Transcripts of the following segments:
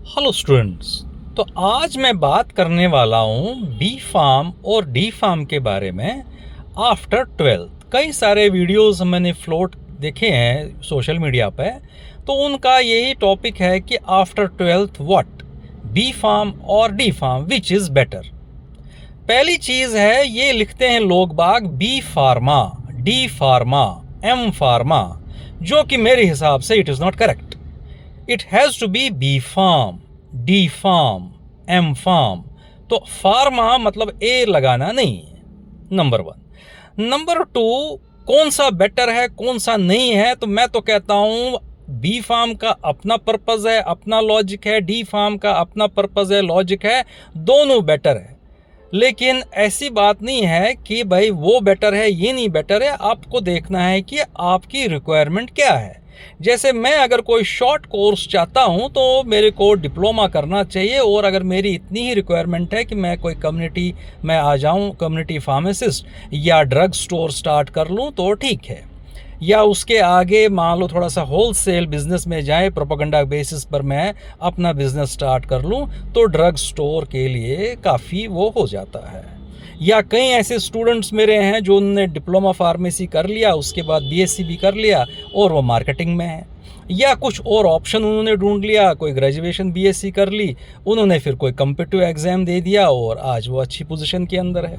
Hello students. तो आज मैं बात करने वाला हूँ बी फार्म और डी फार्म के बारे में आफ्टर 12th। कई सारे वीडियोस मैंने फ्लोट देखे हैं सोशल मीडिया पे, तो उनका यही टॉपिक है कि after 12th what, B pharm और D pharm which is better. पहली चीज़ है, ये लिखते हैं लोग बाग B pharma, D pharma, M pharma, जो कि मेरे हिसाब से it is not correct. It has to be B pharm, D pharm, M pharm. तो फार्मा मतलब ए लगाना नहीं है, नंबर 1। नंबर 2, कौन सा बेटर है कौन सा नहीं है, तो मैं तो कहता हूँ बी फार्म का अपना पर्पज़ है, अपना लॉजिक है, डी फार्म का अपना पर्पज़ है, लॉजिक है, दोनों बेटर है। लेकिन ऐसी बात नहीं है कि भाई वो बेटर है ये नहीं बेटर है, आपको देखना है कि आपकी रिक्वायरमेंट क्या है। जैसे मैं अगर कोई शॉर्ट कोर्स चाहता हूँ तो मेरे को डिप्लोमा करना चाहिए, और अगर मेरी इतनी ही रिक्वायरमेंट है कि मैं कोई कम्युनिटी में आ जाऊँ, कम्युनिटी फार्मासिस्ट या ड्रग स्टोर स्टार्ट कर लूँ तो ठीक है, या उसके आगे मान लो थोड़ा सा होलसेल बिजनेस में जाए, प्रोपेगेंडा बेसिस पर मैं अपना बिजनेस स्टार्ट कर लूँ, तो ड्रग स्टोर के लिए काफ़ी वो हो जाता है। या कई ऐसे स्टूडेंट्स मेरे हैं जो उन्होंने डिप्लोमा फार्मेसी कर लिया, उसके बाद बीएससी भी कर लिया और वो मार्केटिंग में है, या कुछ और ऑप्शन उन्होंने ढूंढ लिया, कोई ग्रेजुएशन बीएससी कर ली, उन्होंने फिर कोई कम्पिटिटिव एग्ज़ाम दे दिया और आज वो अच्छी पोजीशन के अंदर है।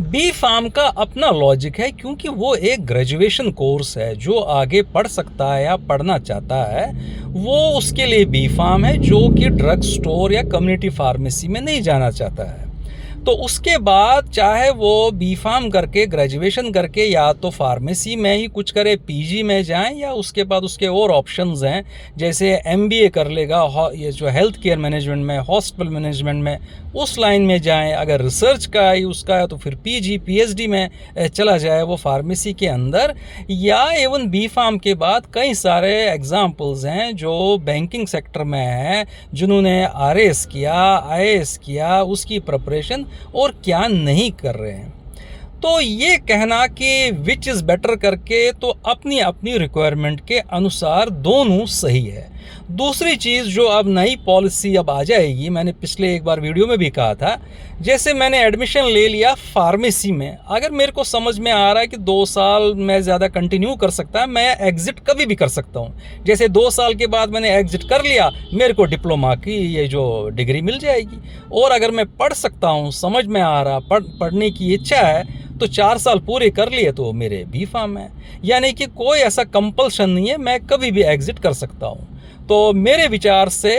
बी फार्म का अपना लॉजिक है, क्योंकि वो एक ग्रेजुएशन कोर्स है, जो आगे पढ़ सकता है या पढ़ना चाहता है वो उसके लिए बी फार्म है, जो कि ड्रग स्टोर या कम्युनिटी फार्मेसी में नहीं जाना चाहता है। तो उसके बाद चाहे वो बी फार्म करके ग्रेजुएशन करके या तो फार्मेसी में ही कुछ करे, पीजी में जाएं, या उसके बाद उसके और ऑप्शंस हैं, जैसे एमबीए कर लेगा, ये जो हेल्थ केयर मैनेजमेंट में, हॉस्पिटल मैनेजमेंट में, उस लाइन में जाएं। अगर रिसर्च का ही उसका है तो फिर पीजी पीएचडी में चला जाए वो फार्मेसी के अंदर। या एवन बी फार्म के बाद कई सारे एग्जाम्पल्स हैं जो बैंकिंग सेक्टर में हैं, जिन्होंने आरएएस किया, आईएएस किया, उसकी प्रिपरेशन और क्या नहीं कर रहे हैं। तो ये कहना कि विच इज़ बेटर करके, तो अपनी अपनी रिक्वायरमेंट के अनुसार दोनों सही है। दूसरी चीज़ जो अब नई पॉलिसी अब आ जाएगी, मैंने पिछले एक बार वीडियो में भी कहा था, जैसे मैंने एडमिशन ले लिया फार्मेसी में, अगर मेरे को समझ में आ रहा है कि 2 साल मैं ज़्यादा कंटिन्यू कर सकता है, मैं एग्ज़िट कभी भी कर सकता हूँ। जैसे 2 साल के बाद मैंने एग्ज़िट कर लिया, मेरे को डिप्लोमा की ये जो डिग्री मिल जाएगी। और अगर मैं पढ़ सकता हूँ, समझ में आ रहा, पढ़ने की इच्छा है, तो 4 साल पूरे कर लिए तो मेरे बी फार्म है। यानी कि कोई ऐसा कंपल्शन नहीं है, मैं कभी भी एग्ज़िट कर सकता हूँ। तो मेरे विचार से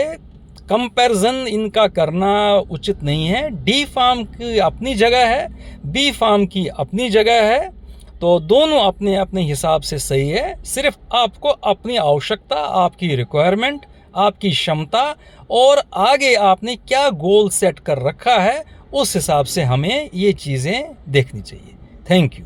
कंपैरिजन इनका करना उचित नहीं है। डी फार्म की अपनी जगह है, बी फार्म की अपनी जगह है, तो दोनों अपने अपने हिसाब से सही है। सिर्फ आपको अपनी आवश्यकता, आपकी रिक्वायरमेंट, आपकी क्षमता और आगे आपने क्या गोल सेट कर रखा है, उस हिसाब से हमें ये चीज़ें देखनी चाहिए। Thank you.